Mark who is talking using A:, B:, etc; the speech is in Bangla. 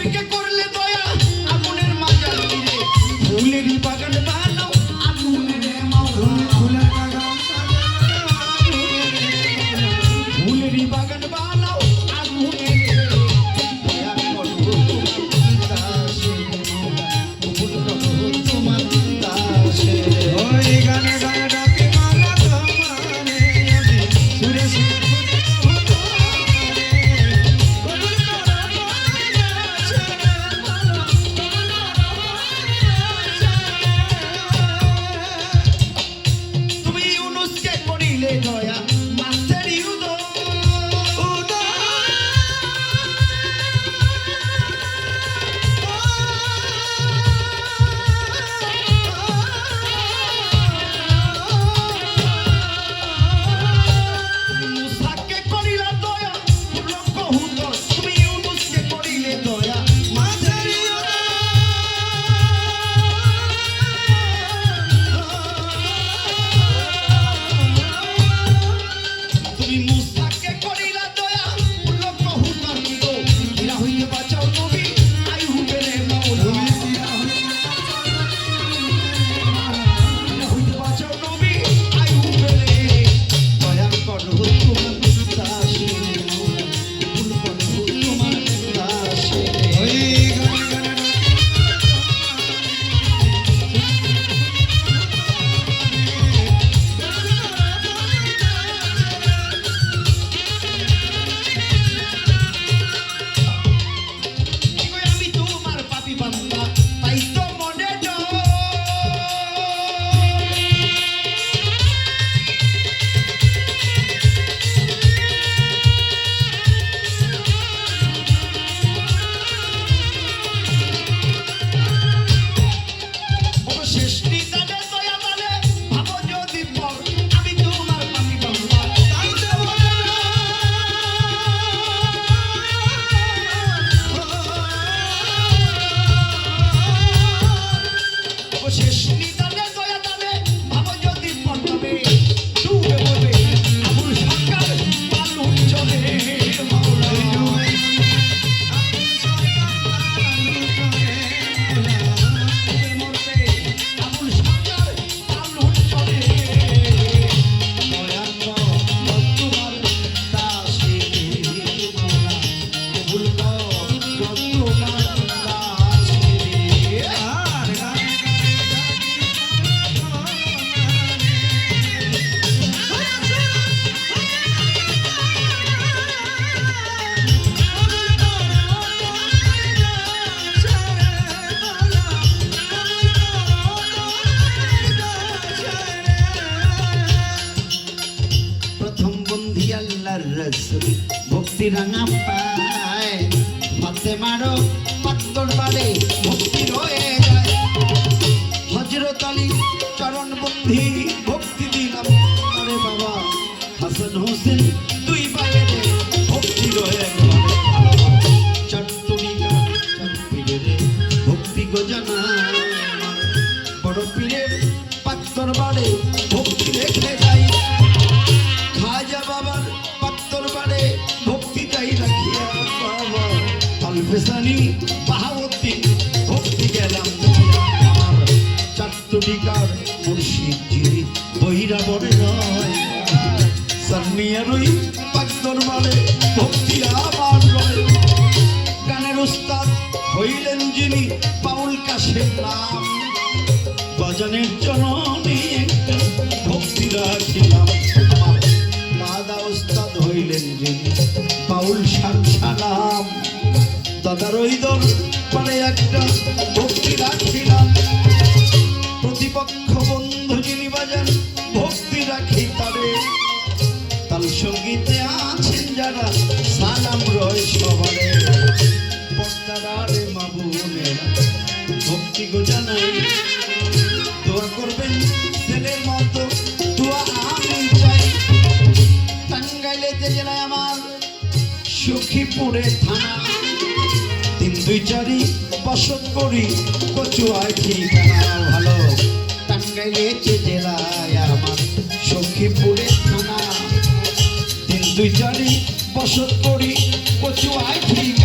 A: থেকে করলে দয়া আগুনের মাঝার তীরে ফুলেরই বাগান বানাও আগুনের ফুলেরই বাগান বানাও আগুনের দয়া করো তোমার দাসে ওই গানে গানে ডাকে মালা তোমারে আমি সুরে সুরে দয়া মাছের উদর মুসাকে করিলা দয়া লক্ষ হুদর তুমি ইউনুসকে করিলে দয়া মাছের তুমি মুসাকে করিলা দয়া লক্ষ হুদর গো হীরা হইতে বাঁচাও নবী আইয়ুবের মাওলা হীরা হইতে বাঁচাও নবী আইয়ুবের দয়া করো তোমার দাসে ভুল করো তোমার দাসে ওই গানে গানে আমি তোমার পাপী বান্দা তাই তো মনে ডর শেষ নিদানে দয়া বলে ভাবো যদি পর আমি তোমার পাপী বান্দা তাই তো মনে শেষ নিদানে দয়া দানে ভাবো যদি পড়বে ডুবে বলবে আবুল সরকার পালু চলে মাওলা মরবে আবুল সরকার পালু চলে দয়া করো তোমার দাসে মাওলা কবুল করো তোমার দাসে আর গানে প্রথম বন্ধি আল্লাহর রাসূল ভক্তি রাঙা পায় ফাতেমারও পাত্তর বাড়ে ভক্তি রয়ে যায় হযরত আলী চরণ বন্ধি ভক্তি দিলাম আরে বাবা হাসান হোসেন দুই ভাইয়ের ভক্তি রয়ে গেল চট্টুরিকা চট্টুরে ভক্তি গোজানা বড় পীরের পাত্তর বাড়ে ভক্তি রেখে যাই খাজা বাবার পাত্তর বাড়ে ভক্তি চাই রাখিয়া বাবা আলফেসানি বাহাউদ্দিন ভক্তি গেলাম আমার চট্টুরিকার মুর্শিদ জিরি বহিরা বড় নয় সান্নিয়ার ওই পাত্তর বাড়ে ভক্তি আমার রয় গানের উস্তাদ হইলেন যিনি বাউল কাশেম নাম ভজনের জননী একটা ভক্তি রাখিলাম দাদা উস্তাদ হইলেন যিনি বাউল শামসালাম দাদার ওই দল মানে একটা ভক্তি রাখিলাম প্রতিপক্ষ বন্ধু যিনি বাজান ভক্তি রাখি তারে তাল সঙ্গীতে আছেন যারা সালাম রয় সবারে পর্দারে মাবুনেরা ভক্তি গো জানাই দোয়া করবেন ছেলের মতো দোয়া আমি চাই টাঙ্গাইলে জেলায় আমার সখীপুরে থানা 3-2-4 বসত করি কচুয়ায় ঠিকানা ভালো টাঙ্গাইলে জেলায় আমার সখীপুরে থানা 3-2-4 বসত করি কচুয়ায় ঠিকানা